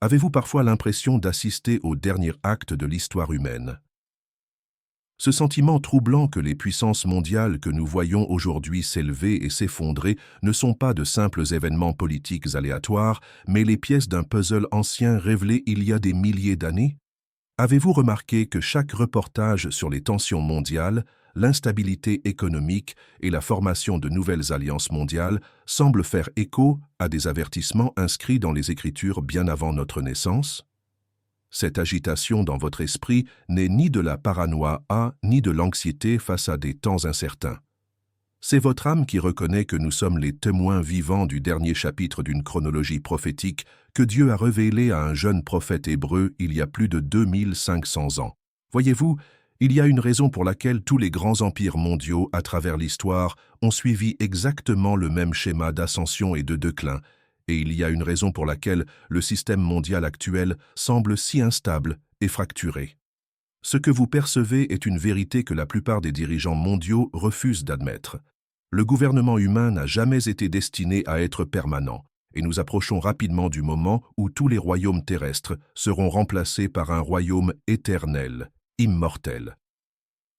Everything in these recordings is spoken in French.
Avez-vous parfois l'impression d'assister au dernier acte de l'histoire humaine? Ce sentiment troublant que les puissances mondiales que nous voyons aujourd'hui s'élever et s'effondrer ne sont pas de simples événements politiques aléatoires, mais les pièces d'un puzzle ancien révélé il y a des milliers d'années? Avez-vous remarqué que chaque reportage sur les tensions mondiales, l'instabilité économique et la formation de nouvelles alliances mondiales semble faire écho à des avertissements inscrits dans les Écritures bien avant notre naissance? Cette agitation dans votre esprit n'est ni de la paranoïa ni de l'anxiété face à des temps incertains. C'est votre âme qui reconnaît que nous sommes les témoins vivants du dernier chapitre d'une chronologie prophétique que Dieu a révélée à un jeune prophète hébreu il y a plus de 2500 ans. Voyez-vous, il y a une raison pour laquelle tous les grands empires mondiaux à travers l'histoire ont suivi exactement le même schéma d'ascension et de déclin, et il y a une raison pour laquelle le système mondial actuel semble si instable et fracturé. Ce que vous percevez est une vérité que la plupart des dirigeants mondiaux refusent d'admettre. Le gouvernement humain n'a jamais été destiné à être permanent, et nous approchons rapidement du moment où tous les royaumes terrestres seront remplacés par un royaume éternel, immortel.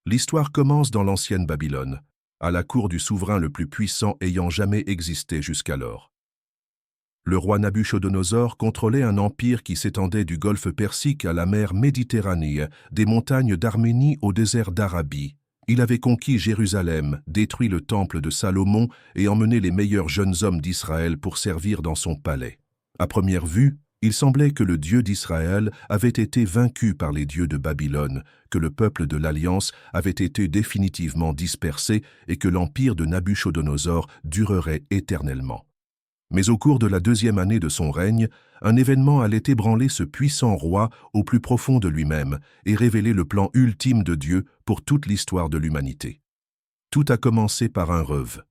L'histoire commence dans l'ancienne Babylone, à la cour du souverain le plus puissant ayant jamais existé jusqu'alors. Le roi Nabuchodonosor contrôlait un empire qui s'étendait du golfe Persique à la mer Méditerranée, des montagnes d'Arménie au désert d'Arabie. Il avait conquis Jérusalem, détruit le temple de Salomon et emmené les meilleurs jeunes hommes d'Israël pour servir dans son palais. À première vue, il semblait que le Dieu d'Israël avait été vaincu par les dieux de Babylone, que le peuple de l'Alliance avait été définitivement dispersé et que l'empire de Nabuchodonosor durerait éternellement. Mais au cours de la deuxième année de son règne, un événement allait ébranler ce puissant roi au plus profond de lui-même et révéler le plan ultime de Dieu pour toute l'histoire de l'humanité. Tout a commencé par un rêve.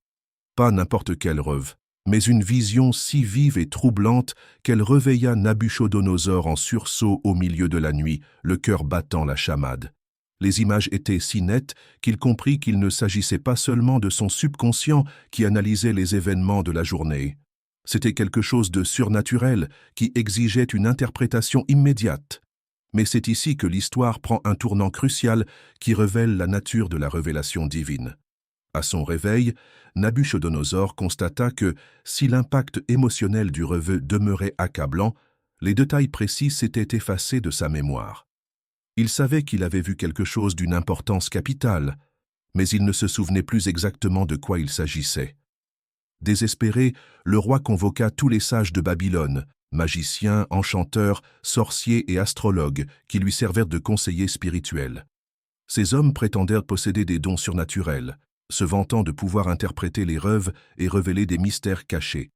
Pas n'importe quel rêve, mais une vision si vive et troublante qu'elle réveilla Nabuchodonosor en sursaut au milieu de la nuit, le cœur battant la chamade. Les images étaient si nettes qu'il comprit qu'il ne s'agissait pas seulement de son subconscient qui analysait les événements de la journée. C'était quelque chose de surnaturel qui exigeait une interprétation immédiate. Mais c'est ici que l'histoire prend un tournant crucial qui révèle la nature de la révélation divine. À son réveil, Nabuchodonosor constata que, si l'impact émotionnel du rêve demeurait accablant, les détails précis s'étaient effacés de sa mémoire. Il savait qu'il avait vu quelque chose d'une importance capitale, mais il ne se souvenait plus exactement de quoi il s'agissait. Désespéré, le roi convoqua tous les sages de Babylone, magiciens, enchanteurs, sorciers et astrologues, qui lui servirent de conseillers spirituels. Ces hommes prétendèrent posséder des dons surnaturels, se vantant de pouvoir interpréter les rêves et révéler des mystères cachés.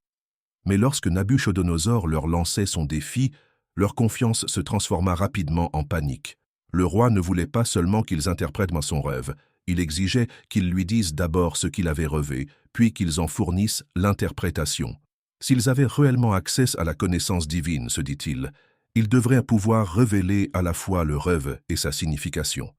Mais lorsque Nabuchodonosor leur lançait son défi, leur confiance se transforma rapidement en panique. Le roi ne voulait pas seulement qu'ils interprètent son rêve, il exigeait qu'ils lui disent d'abord ce qu'il avait rêvé, puis qu'ils en fournissent l'interprétation. S'ils avaient réellement accès à la connaissance divine, se dit-il, ils devraient pouvoir révéler à la fois le rêve et sa signification.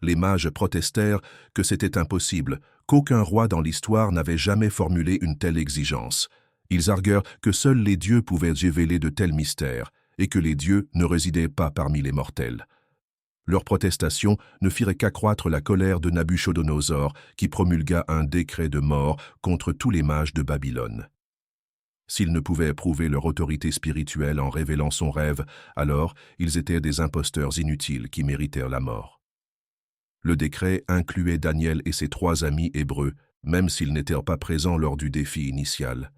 Les mages protestèrent que c'était impossible, qu'aucun roi dans l'histoire n'avait jamais formulé une telle exigence. Ils arguèrent que seuls les dieux pouvaient révéler de tels mystères, et que les dieux ne résidaient pas parmi les mortels. Leurs protestations ne firent qu'accroître la colère de Nabuchodonosor, qui promulgua un décret de mort contre tous les mages de Babylone. S'ils ne pouvaient prouver leur autorité spirituelle en révélant son rêve, alors ils étaient des imposteurs inutiles qui méritèrent la mort. Le décret incluait Daniel et ses 3 amis hébreux, même s'ils n'étaient pas présents lors du défi initial.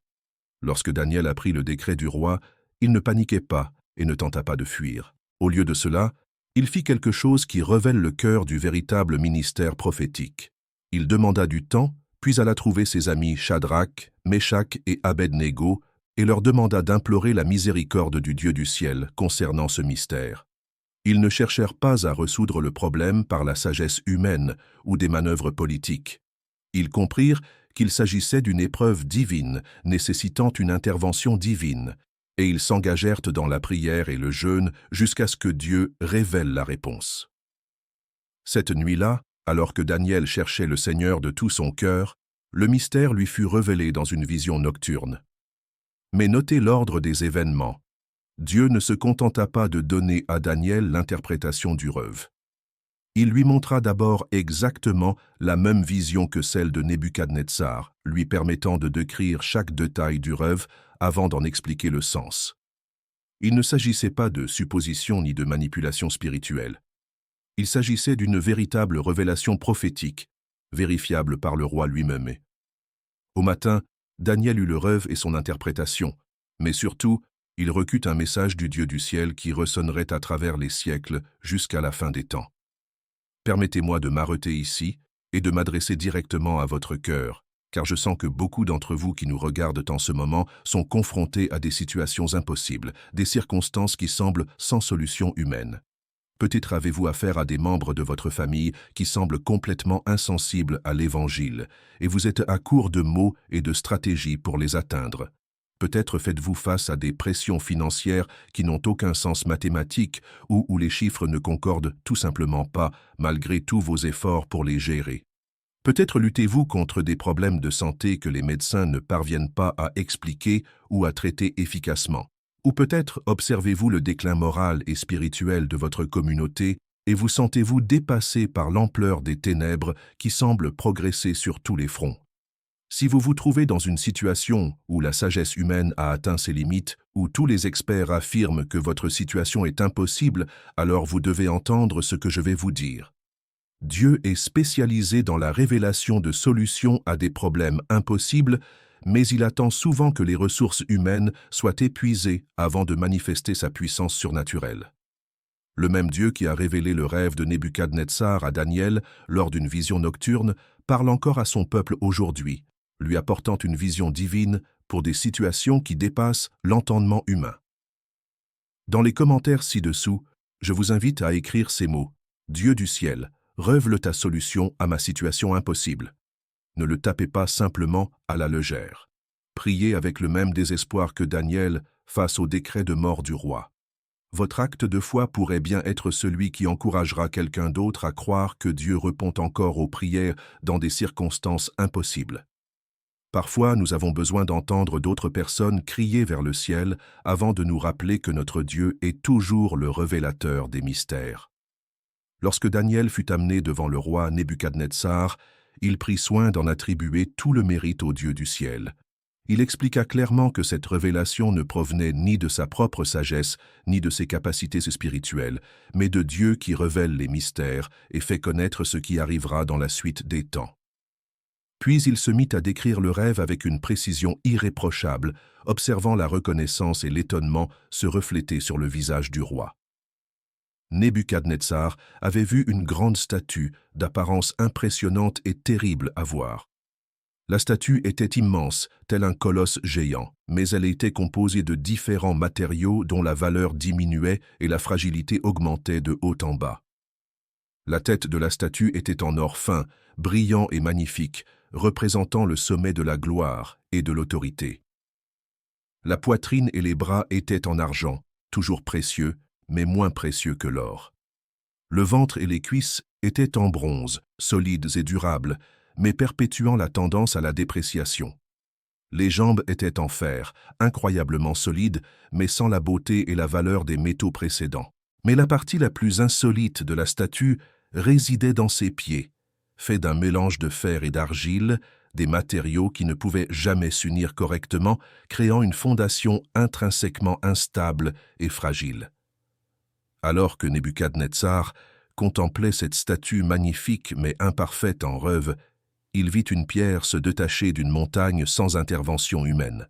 Lorsque Daniel apprit le décret du roi, il ne paniquait pas et ne tenta pas de fuir. Au lieu de cela, il fit quelque chose qui révèle le cœur du véritable ministère prophétique. Il demanda du temps, puis alla trouver ses amis Shadrach, Meshach et Abed-Négo et leur demanda d'implorer la miséricorde du Dieu du ciel concernant ce mystère. Ils ne cherchèrent pas à résoudre le problème par la sagesse humaine ou des manœuvres politiques. Ils comprirent qu'il s'agissait d'une épreuve divine nécessitant une intervention divine, et ils s'engagèrent dans la prière et le jeûne jusqu'à ce que Dieu révèle la réponse. Cette nuit-là, alors que Daniel cherchait le Seigneur de tout son cœur, le mystère lui fut révélé dans une vision nocturne. Mais notez l'ordre des événements. Dieu ne se contenta pas de donner à Daniel l'interprétation du rêve. Il lui montra d'abord exactement la même vision que celle de Nebuchadnezzar, lui permettant de décrire chaque détail du rêve avant d'en expliquer le sens. Il ne s'agissait pas de supposition ni de manipulation spirituelle. Il s'agissait d'une véritable révélation prophétique, vérifiable par le roi lui-même. Au matin, Daniel eut le rêve et son interprétation, mais surtout, il reçut un message du Dieu du ciel qui ressonnerait à travers les siècles jusqu'à la fin des temps. Permettez-moi de m'arrêter ici et de m'adresser directement à votre cœur, car je sens que beaucoup d'entre vous qui nous regardent en ce moment sont confrontés à des situations impossibles, des circonstances qui semblent sans solution humaine. Peut-être avez-vous affaire à des membres de votre famille qui semblent complètement insensibles à l'Évangile, et vous êtes à court de mots et de stratégies pour les atteindre. Peut-être faites-vous face à des pressions financières qui n'ont aucun sens mathématique ou où les chiffres ne concordent tout simplement pas, malgré tous vos efforts pour les gérer. Peut-être luttez-vous contre des problèmes de santé que les médecins ne parviennent pas à expliquer ou à traiter efficacement. Ou peut-être observez-vous le déclin moral et spirituel de votre communauté et vous sentez-vous dépassé par l'ampleur des ténèbres qui semblent progresser sur tous les fronts. Si vous vous trouvez dans une situation où la sagesse humaine a atteint ses limites, où tous les experts affirment que votre situation est impossible, alors vous devez entendre ce que je vais vous dire. Dieu est spécialisé dans la révélation de solutions à des problèmes impossibles, mais il attend souvent que les ressources humaines soient épuisées avant de manifester sa puissance surnaturelle. Le même Dieu qui a révélé le rêve de Nebuchadnezzar à Daniel lors d'une vision nocturne parle encore à son peuple aujourd'hui, lui apportant une vision divine pour des situations qui dépassent l'entendement humain. Dans les commentaires ci-dessous, je vous invite à écrire ces mots « Dieu du ciel, révèle ta solution à ma situation impossible ». Ne le tapez pas simplement à la légère. Priez avec le même désespoir que Daniel face au décret de mort du roi. Votre acte de foi pourrait bien être celui qui encouragera quelqu'un d'autre à croire que Dieu répond encore aux prières dans des circonstances impossibles. Parfois, nous avons besoin d'entendre d'autres personnes crier vers le ciel avant de nous rappeler que notre Dieu est toujours le révélateur des mystères. Lorsque Daniel fut amené devant le roi Nebuchadnezzar, il prit soin d'en attribuer tout le mérite au Dieu du ciel. Il expliqua clairement que cette révélation ne provenait ni de sa propre sagesse, ni de ses capacités spirituelles, mais de Dieu qui révèle les mystères et fait connaître ce qui arrivera dans la suite des temps. Puis il se mit à décrire le rêve avec une précision irréprochable, observant la reconnaissance et l'étonnement se refléter sur le visage du roi. Nebuchadnezzar avait vu une grande statue d'apparence impressionnante et terrible à voir. La statue était immense, tel un colosse géant, mais elle était composée de différents matériaux dont la valeur diminuait et la fragilité augmentait de haut en bas. La tête de la statue était en or fin, brillant et magnifique, représentant le sommet de la gloire et de l'autorité. La poitrine et les bras étaient en argent, toujours précieux, mais moins précieux que l'or. Le ventre et les cuisses étaient en bronze, solides et durables, mais perpétuant la tendance à la dépréciation. Les jambes étaient en fer, incroyablement solides, mais sans la beauté et la valeur des métaux précédents. Mais la partie la plus insolite de la statue résidait dans ses pieds, faits d'un mélange de fer et d'argile, des matériaux qui ne pouvaient jamais s'unir correctement, créant une fondation intrinsèquement instable et fragile. Alors que Nebuchadnezzar contemplait cette statue magnifique mais imparfaite en rêve, il vit une pierre se détacher d'une montagne sans intervention humaine.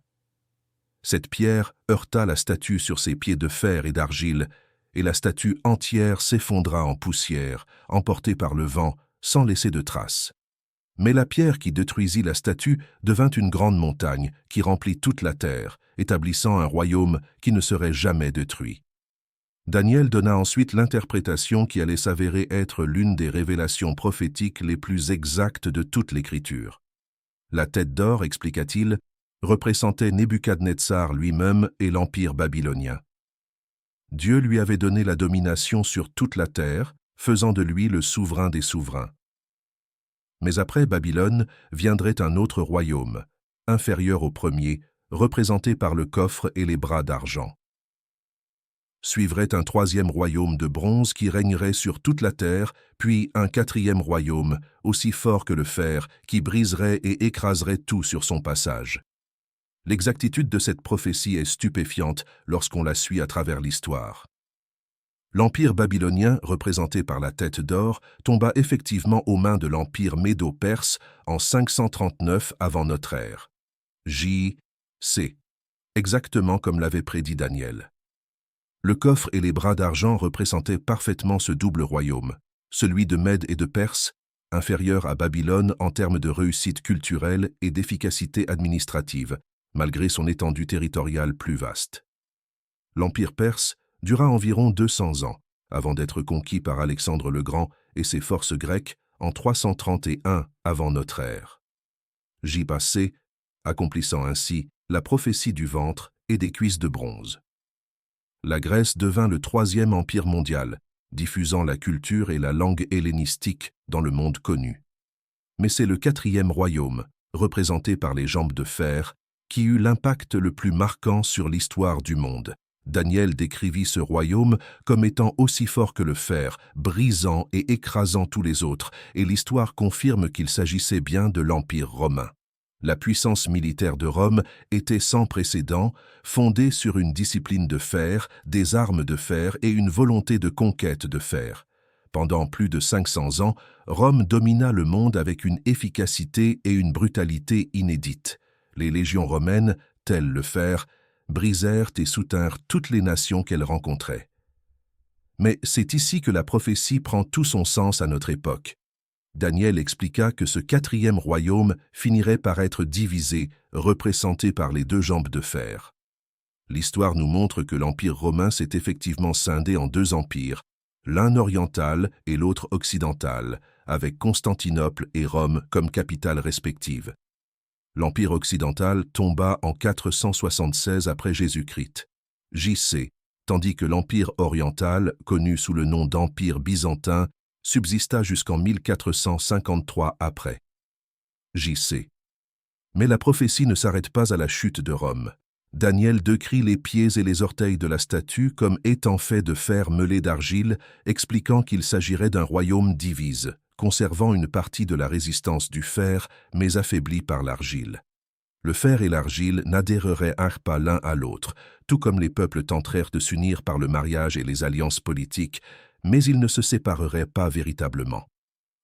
Cette pierre heurta la statue sur ses pieds de fer et d'argile, et la statue entière s'effondra en poussière, emportée par le vent, sans laisser de traces. Mais la pierre qui détruisit la statue devint une grande montagne qui remplit toute la terre, établissant un royaume qui ne serait jamais détruit. Daniel donna ensuite l'interprétation qui allait s'avérer être l'une des révélations prophétiques les plus exactes de toute l'Écriture. La tête d'or, expliqua-t-il, représentait Nebuchadnezzar lui-même et l'empire babylonien. Dieu lui avait donné la domination sur toute la terre, faisant de lui le souverain des souverains. Mais après Babylone viendrait un autre royaume, inférieur au premier, représenté par le coffre et les bras d'argent. Suivrait un troisième royaume de bronze qui régnerait sur toute la terre, puis un quatrième royaume, aussi fort que le fer, qui briserait et écraserait tout sur son passage. L'exactitude de cette prophétie est stupéfiante lorsqu'on la suit à travers l'histoire. L'empire babylonien, représenté par la tête d'or, tomba effectivement aux mains de l'empire médo-perse en 539 avant notre ère. J.C. Exactement comme l'avait prédit Daniel. Le coffre et les bras d'argent représentaient parfaitement ce double royaume, celui de Mède et de Perse, inférieur à Babylone en termes de réussite culturelle et d'efficacité administrative, malgré son étendue territoriale plus vaste. L'empire perse dura environ 200 ans, avant d'être conquis par Alexandre le Grand et ses forces grecques en 331 avant notre ère. J.C. accomplissant ainsi la prophétie du ventre et des cuisses de bronze. La Grèce devint le troisième empire mondial, diffusant la culture et la langue hellénistique dans le monde connu. Mais c'est le quatrième royaume, représenté par les jambes de fer, qui eut l'impact le plus marquant sur l'histoire du monde. Daniel décrivit ce royaume comme étant aussi fort que le fer, brisant et écrasant tous les autres, et l'histoire confirme qu'il s'agissait bien de l'Empire romain. La puissance militaire de Rome était sans précédent, fondée sur une discipline de fer, des armes de fer et une volonté de conquête de fer. Pendant plus de 500 ans, Rome domina le monde avec une efficacité et une brutalité inédites. Les légions romaines, telles le fer, brisèrent et soutinrent toutes les nations qu'elles rencontraient. Mais c'est ici que la prophétie prend tout son sens à notre époque. Daniel expliqua que ce quatrième royaume finirait par être divisé, représenté par les deux jambes de fer. L'histoire nous montre que l'Empire romain s'est effectivement scindé en deux empires, l'un oriental et l'autre occidental, avec Constantinople et Rome comme capitales respectives. L'Empire occidental tomba en 476 après Jésus-Christ, J.C., tandis que l'Empire oriental, connu sous le nom d'Empire byzantin, subsista jusqu'en 1453 après. J.C. Mais la prophétie ne s'arrête pas à la chute de Rome. Daniel décrit les pieds et les orteils de la statue comme étant faits de fer mêlé d'argile, expliquant qu'il s'agirait d'un royaume divise, conservant une partie de la résistance du fer, mais affaiblie par l'argile. Le fer et l'argile n'adhéreraient pas l'un à l'autre, tout comme les peuples tentèrent de s'unir par le mariage et les alliances politiques, mais ils ne se sépareraient pas véritablement.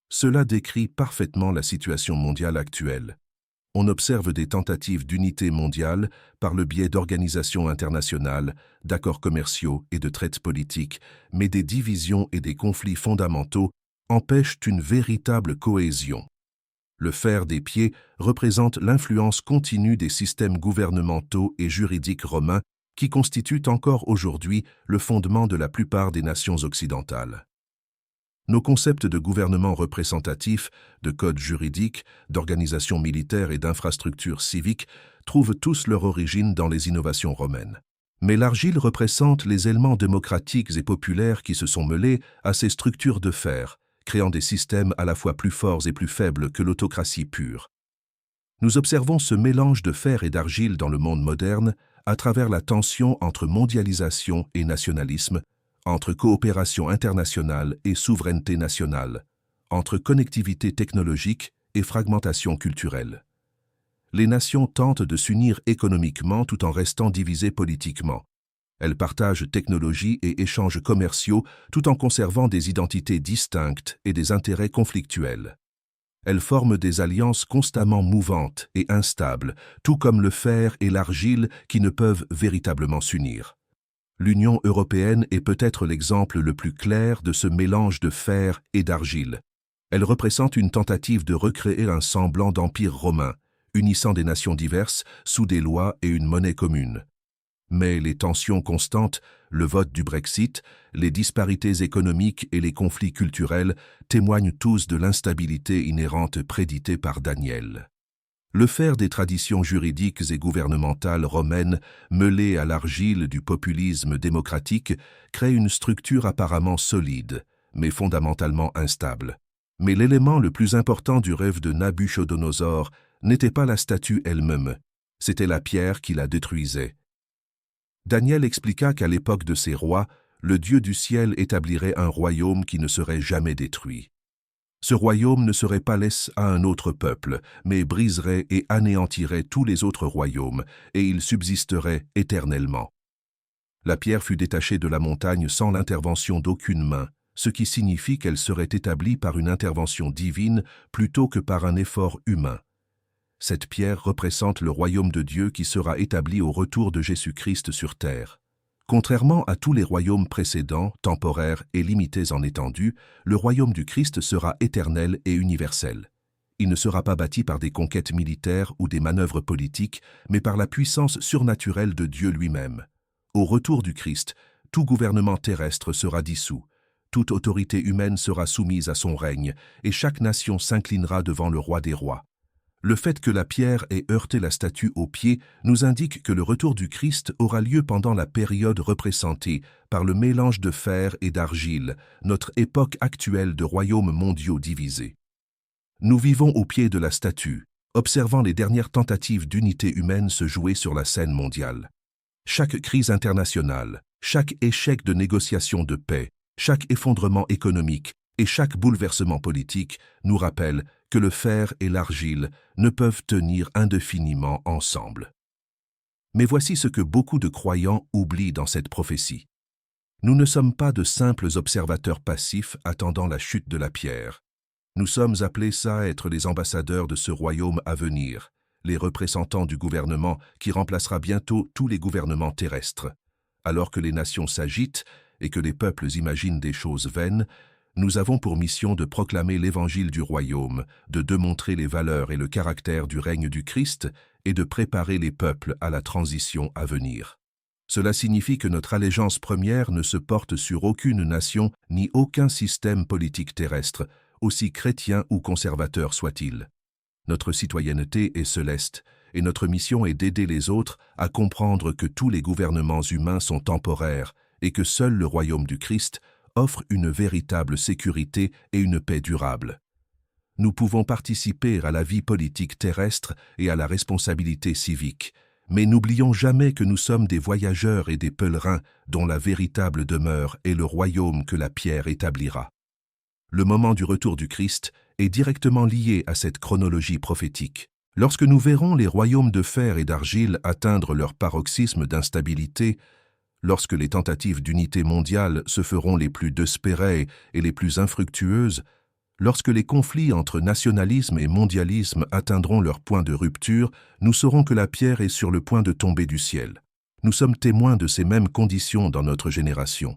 Cela décrit parfaitement la situation mondiale actuelle. On observe des tentatives d'unité mondiale par le biais d'organisations internationales, d'accords commerciaux et de traités politiques, mais des divisions et des conflits fondamentaux empêchent une véritable cohésion. Le fer des pieds représente l'influence continue des systèmes gouvernementaux et juridiques romains qui constituent encore aujourd'hui le fondement de la plupart des nations occidentales. Nos concepts de gouvernement représentatif, de code juridique, d'organisation militaire et d'infrastructures civiques trouvent tous leur origine dans les innovations romaines. Mais l'argile représente les éléments démocratiques et populaires qui se sont mêlés à ces structures de fer, créant des systèmes à la fois plus forts et plus faibles que l'autocratie pure. Nous observons ce mélange de fer et d'argile dans le monde moderne à travers la tension entre mondialisation et nationalisme, entre coopération internationale et souveraineté nationale, entre connectivité technologique et fragmentation culturelle. Les nations tentent de s'unir économiquement tout en restant divisées politiquement. Elles partagent technologies et échanges commerciaux tout en conservant des identités distinctes et des intérêts conflictuels. Elles forment des alliances constamment mouvantes et instables, tout comme le fer et l'argile qui ne peuvent véritablement s'unir. L'Union européenne est peut-être l'exemple le plus clair de ce mélange de fer et d'argile. Elle représente une tentative de recréer un semblant d'empire romain, unissant des nations diverses sous des lois et une monnaie commune. Mais les tensions constantes, le vote du Brexit, les disparités économiques et les conflits culturels témoignent tous de l'instabilité inhérente préditée par Daniel. Le fer des traditions juridiques et gouvernementales romaines, mêlé à l'argile du populisme démocratique, crée une structure apparemment solide, mais fondamentalement instable. Mais l'élément le plus important du rêve de Nabuchodonosor n'était pas la statue elle-même, c'était la pierre qui la détruisait. Daniel expliqua qu'à l'époque de ces rois, le Dieu du ciel établirait un royaume qui ne serait jamais détruit. Ce royaume ne serait pas laissé à un autre peuple, mais briserait et anéantirait tous les autres royaumes, et il subsisterait éternellement. La pierre fut détachée de la montagne sans l'intervention d'aucune main, ce qui signifie qu'elle serait établie par une intervention divine plutôt que par un effort humain. Cette pierre représente le royaume de Dieu qui sera établi au retour de Jésus-Christ sur terre. Contrairement à tous les royaumes précédents, temporaires et limités en étendue, le royaume du Christ sera éternel et universel. Il ne sera pas bâti par des conquêtes militaires ou des manœuvres politiques, mais par la puissance surnaturelle de Dieu lui-même. Au retour du Christ, tout gouvernement terrestre sera dissous, toute autorité humaine sera soumise à son règne, et chaque nation s'inclinera devant le roi des rois. Le fait que la pierre ait heurté la statue au pied nous indique que le retour du Christ aura lieu pendant la période représentée par le mélange de fer et d'argile, notre époque actuelle de royaumes mondiaux divisés. Nous vivons au pied de la statue, observant les dernières tentatives d'unité humaine se jouer sur la scène mondiale. Chaque crise internationale, chaque échec de négociation de paix, chaque effondrement économique et chaque bouleversement politique nous rappelle que le fer et l'argile ne peuvent tenir indéfiniment ensemble. Mais voici ce que beaucoup de croyants oublient dans cette prophétie. Nous ne sommes pas de simples observateurs passifs attendant la chute de la pierre. Nous sommes appelés à être les ambassadeurs de ce royaume à venir, les représentants du gouvernement qui remplacera bientôt tous les gouvernements terrestres. Alors que les nations s'agitent et que les peuples imaginent des choses vaines, nous avons pour mission de proclamer l'évangile du royaume, de démontrer les valeurs et le caractère du règne du Christ et de préparer les peuples à la transition à venir. Cela signifie que notre allégeance première ne se porte sur aucune nation ni aucun système politique terrestre, aussi chrétien ou conservateur soit-il. Notre citoyenneté est céleste, et notre mission est d'aider les autres à comprendre que tous les gouvernements humains sont temporaires et que seul le royaume du Christ offre une véritable sécurité et une paix durable. Nous pouvons participer à la vie politique terrestre et à la responsabilité civique, mais n'oublions jamais que nous sommes des voyageurs et des pèlerins dont la véritable demeure est le royaume que la pierre établira. Le moment du retour du Christ est directement lié à cette chronologie prophétique. Lorsque nous verrons les royaumes de fer et d'argile atteindre leur paroxysme d'instabilité, lorsque les tentatives d'unité mondiale se feront les plus désespérées et les plus infructueuses, lorsque les conflits entre nationalisme et mondialisme atteindront leur point de rupture, nous saurons que la pierre est sur le point de tomber du ciel. Nous sommes témoins de ces mêmes conditions dans notre génération.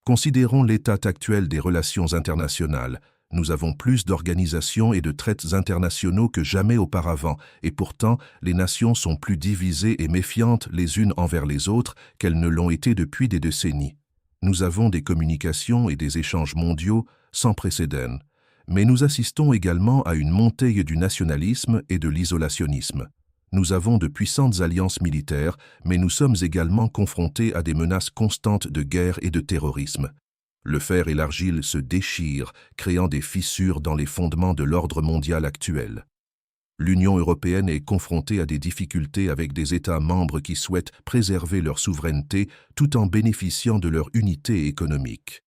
Considérons l'état actuel des relations internationales. Nous avons plus d'organisations et de traités internationaux que jamais auparavant, et pourtant, les nations sont plus divisées et méfiantes les unes envers les autres qu'elles ne l'ont été depuis des décennies. Nous avons des communications et des échanges mondiaux sans précédent, mais nous assistons également à une montée du nationalisme et de l'isolationnisme. Nous avons de puissantes alliances militaires, mais nous sommes également confrontés à des menaces constantes de guerre et de terrorisme. Le fer et l'argile se déchirent, créant des fissures dans les fondements de l'ordre mondial actuel. L'Union européenne est confrontée à des difficultés avec des États membres qui souhaitent préserver leur souveraineté tout en bénéficiant de leur unité économique.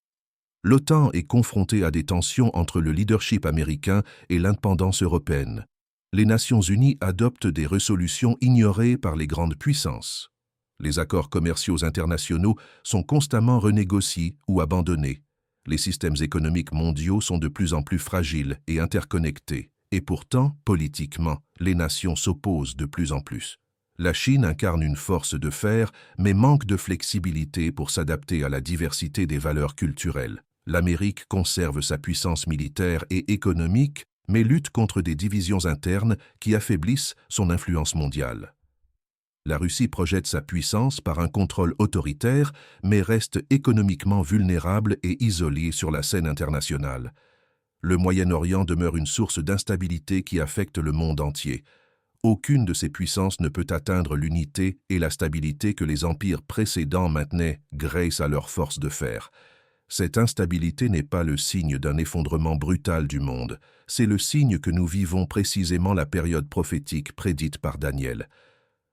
L'OTAN est confrontée à des tensions entre le leadership américain et l'indépendance européenne. Les Nations unies adoptent des résolutions ignorées par les grandes puissances. Les accords commerciaux internationaux sont constamment renégociés ou abandonnés. Les systèmes économiques mondiaux sont de plus en plus fragiles et interconnectés. Et pourtant, politiquement, les nations s'opposent de plus en plus. La Chine incarne une force de fer, mais manque de flexibilité pour s'adapter à la diversité des valeurs culturelles. L'Amérique conserve sa puissance militaire et économique, mais lutte contre des divisions internes qui affaiblissent son influence mondiale. La Russie projette sa puissance par un contrôle autoritaire, mais reste économiquement vulnérable et isolée sur la scène internationale. Le Moyen-Orient demeure une source d'instabilité qui affecte le monde entier. Aucune de ces puissances ne peut atteindre l'unité et la stabilité que les empires précédents maintenaient grâce à leur force de fer. Cette instabilité n'est pas le signe d'un effondrement brutal du monde, c'est le signe que nous vivons précisément la période prophétique prédite par Daniel.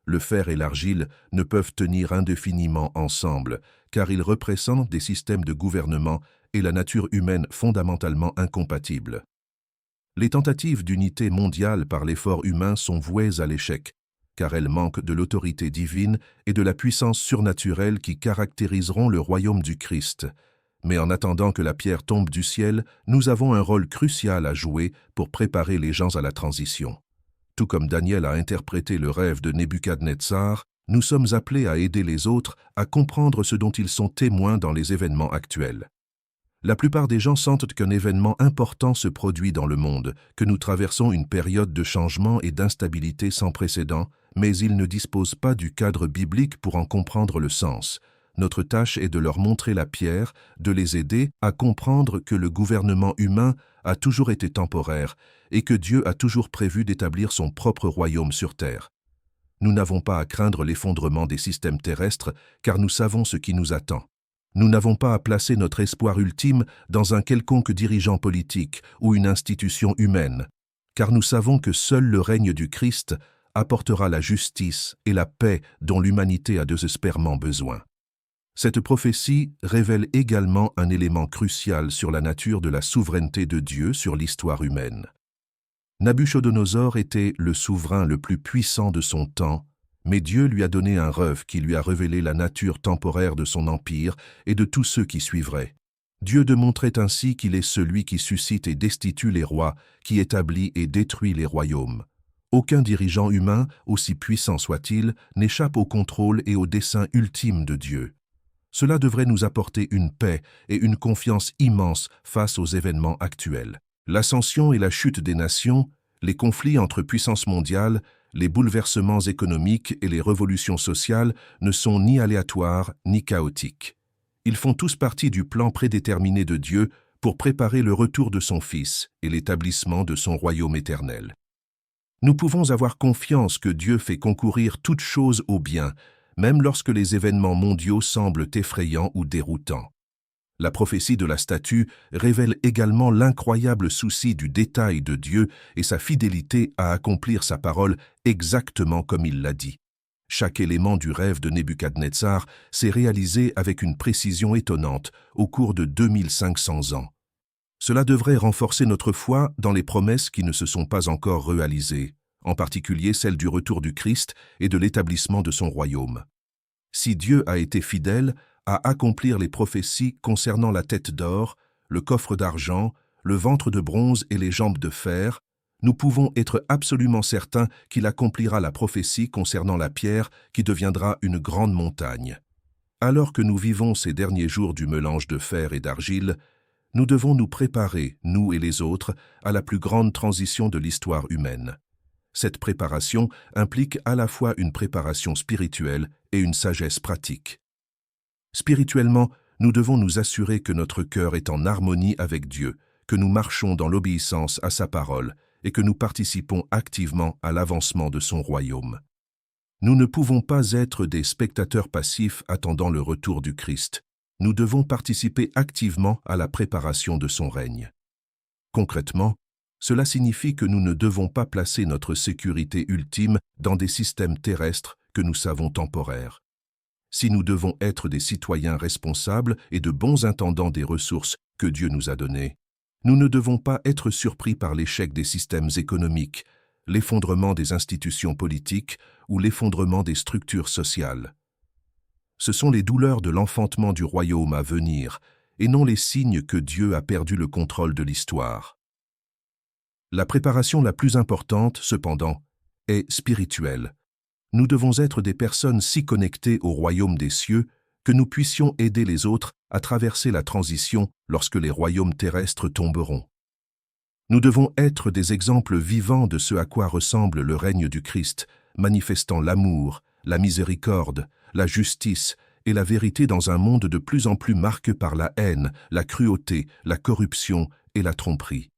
le fer et l'argile ne peuvent tenir indéfiniment ensemble, car ils représentent des systèmes de gouvernement et la nature humaine fondamentalement incompatibles. Les tentatives d'unité mondiale par l'effort humain sont vouées à l'échec, car elles manquent de l'autorité divine et de la puissance surnaturelle qui caractériseront le royaume du Christ. Mais en attendant que la pierre tombe du ciel, nous avons un rôle crucial à jouer pour préparer les gens à la transition. Tout comme Daniel a interprété le rêve de Nebuchadnezzar, nous sommes appelés à aider les autres à comprendre ce dont ils sont témoins dans les événements actuels. La plupart des gens sentent qu'un événement important se produit dans le monde, que nous traversons une période de changement et d'instabilité sans précédent, mais ils ne disposent pas du cadre biblique pour en comprendre le sens. Notre tâche est de leur montrer la pierre, de les aider à comprendre que le gouvernement humain a toujours été temporaire et que Dieu a toujours prévu d'établir son propre royaume sur terre. Nous n'avons pas à craindre l'effondrement des systèmes terrestres, car nous savons ce qui nous attend. Nous n'avons pas à placer notre espoir ultime dans un quelconque dirigeant politique ou une institution humaine, car nous savons que seul le règne du Christ apportera la justice et la paix dont l'humanité a désespérément besoin. Cette prophétie révèle également un élément crucial sur la nature de la souveraineté de Dieu sur l'histoire humaine. Nabuchodonosor était le souverain le plus puissant de son temps, mais Dieu lui a donné un rêve qui lui a révélé la nature temporaire de son empire et de tous ceux qui suivraient. Dieu démontrait ainsi qu'il est celui qui suscite et destitue les rois, qui établit et détruit les royaumes. Aucun dirigeant humain, aussi puissant soit-il, n'échappe au contrôle et au dessein ultime de Dieu. Cela devrait nous apporter une paix et une confiance immense face aux événements actuels. L'ascension et la chute des nations, les conflits entre puissances mondiales, les bouleversements économiques et les révolutions sociales ne sont ni aléatoires ni chaotiques. Ils font tous partie du plan prédéterminé de Dieu pour préparer le retour de son Fils et l'établissement de son royaume éternel. Nous pouvons avoir confiance que Dieu fait concourir toutes choses au bien, même lorsque les événements mondiaux semblent effrayants ou déroutants. La prophétie de la statue révèle également l'incroyable souci du détail de Dieu et sa fidélité à accomplir sa parole exactement comme il l'a dit. Chaque élément du rêve de Nebuchadnezzar s'est réalisé avec une précision étonnante au cours de 2500 ans. Cela devrait renforcer notre foi dans les promesses qui ne se sont pas encore réalisées, en particulier celle du retour du Christ et de l'établissement de son royaume. Si Dieu a été fidèle à accomplir les prophéties concernant la tête d'or, le coffre d'argent, le ventre de bronze et les jambes de fer, nous pouvons être absolument certains qu'il accomplira la prophétie concernant la pierre qui deviendra une grande montagne. Alors que nous vivons ces derniers jours du mélange de fer et d'argile, nous devons nous préparer, nous et les autres, à la plus grande transition de l'histoire humaine. Cette préparation implique à la fois une préparation spirituelle et une sagesse pratique. Spirituellement, nous devons nous assurer que notre cœur est en harmonie avec Dieu, que nous marchons dans l'obéissance à sa parole et que nous participons activement à l'avancement de son royaume. Nous ne pouvons pas être des spectateurs passifs attendant le retour du Christ. Nous devons participer activement à la préparation de son règne. Concrètement, cela signifie que nous ne devons pas placer notre sécurité ultime dans des systèmes terrestres que nous savons temporaires. Si nous devons être des citoyens responsables et de bons intendants des ressources que Dieu nous a données, nous ne devons pas être surpris par l'échec des systèmes économiques, l'effondrement des institutions politiques ou l'effondrement des structures sociales. Ce sont les douleurs de l'enfantement du royaume à venir, et non les signes que Dieu a perdu le contrôle de l'histoire. La préparation la plus importante, cependant, est spirituelle. Nous devons être des personnes si connectées au royaume des cieux que nous puissions aider les autres à traverser la transition lorsque les royaumes terrestres tomberont. Nous devons être des exemples vivants de ce à quoi ressemble le règne du Christ, manifestant l'amour, la miséricorde, la justice et la vérité dans un monde de plus en plus marqué par la haine, la cruauté, la corruption et la tromperie.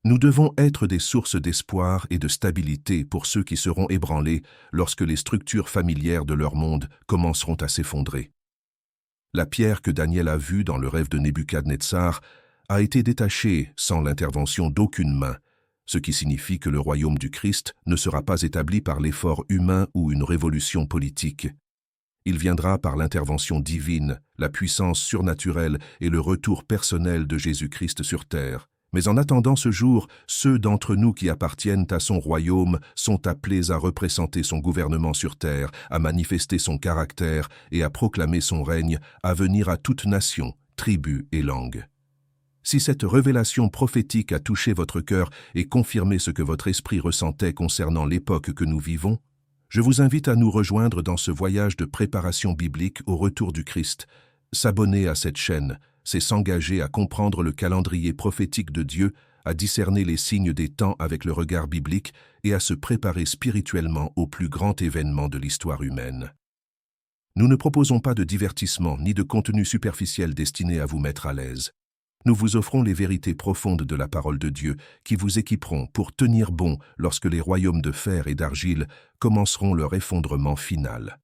Nous devons être des sources d'espoir et de stabilité pour ceux qui seront ébranlés lorsque les structures familières de leur monde commenceront à s'effondrer. La pierre que Daniel a vue dans le rêve de Nebuchadnezzar a été détachée sans l'intervention d'aucune main. ce qui signifie que le royaume du Christ ne sera pas établi par l'effort humain ou une révolution politique. Il viendra par l'intervention divine, la puissance surnaturelle et le retour personnel de Jésus-Christ sur terre. Mais en attendant ce jour, ceux d'entre nous qui appartiennent à son royaume sont appelés à représenter son gouvernement sur terre, à manifester son caractère et à proclamer son règne, à venir à toute nation, tribu et langue. Si cette révélation prophétique a touché votre cœur et confirmé ce que votre esprit ressentait concernant l'époque que nous vivons, je vous invite à nous rejoindre dans ce voyage de préparation biblique au retour du Christ. S'abonner à cette chaîne, c'est s'engager à comprendre le calendrier prophétique de Dieu, à discerner les signes des temps avec le regard biblique et à se préparer spirituellement au plus grand événement de l'histoire humaine. Nous ne proposons pas de divertissement ni de contenu superficiel destiné à vous mettre à l'aise. Nous vous offrons les vérités profondes de la parole de Dieu qui vous équiperont pour tenir bon lorsque les royaumes de fer et d'argile commenceront leur effondrement final.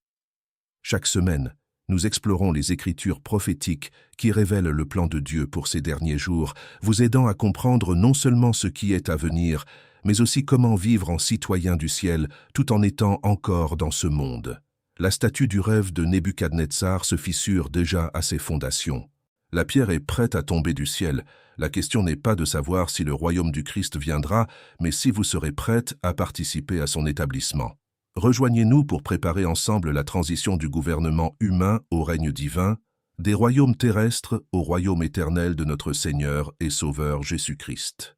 Chaque semaine, nous explorons les Écritures prophétiques qui révèlent le plan de Dieu pour ces derniers jours, vous aidant à comprendre non seulement ce qui est à venir, mais aussi comment vivre en citoyen du ciel tout en étant encore dans ce monde. La statue du rêve de Nebuchadnezzar se fissure déjà à ses fondations. La pierre est prête à tomber du ciel. La question n'est pas de savoir si le royaume du Christ viendra, mais si vous serez prête à participer à son établissement. Rejoignez-nous pour préparer ensemble la transition du gouvernement humain au règne divin, des royaumes terrestres au royaume éternel de notre Seigneur et Sauveur Jésus-Christ.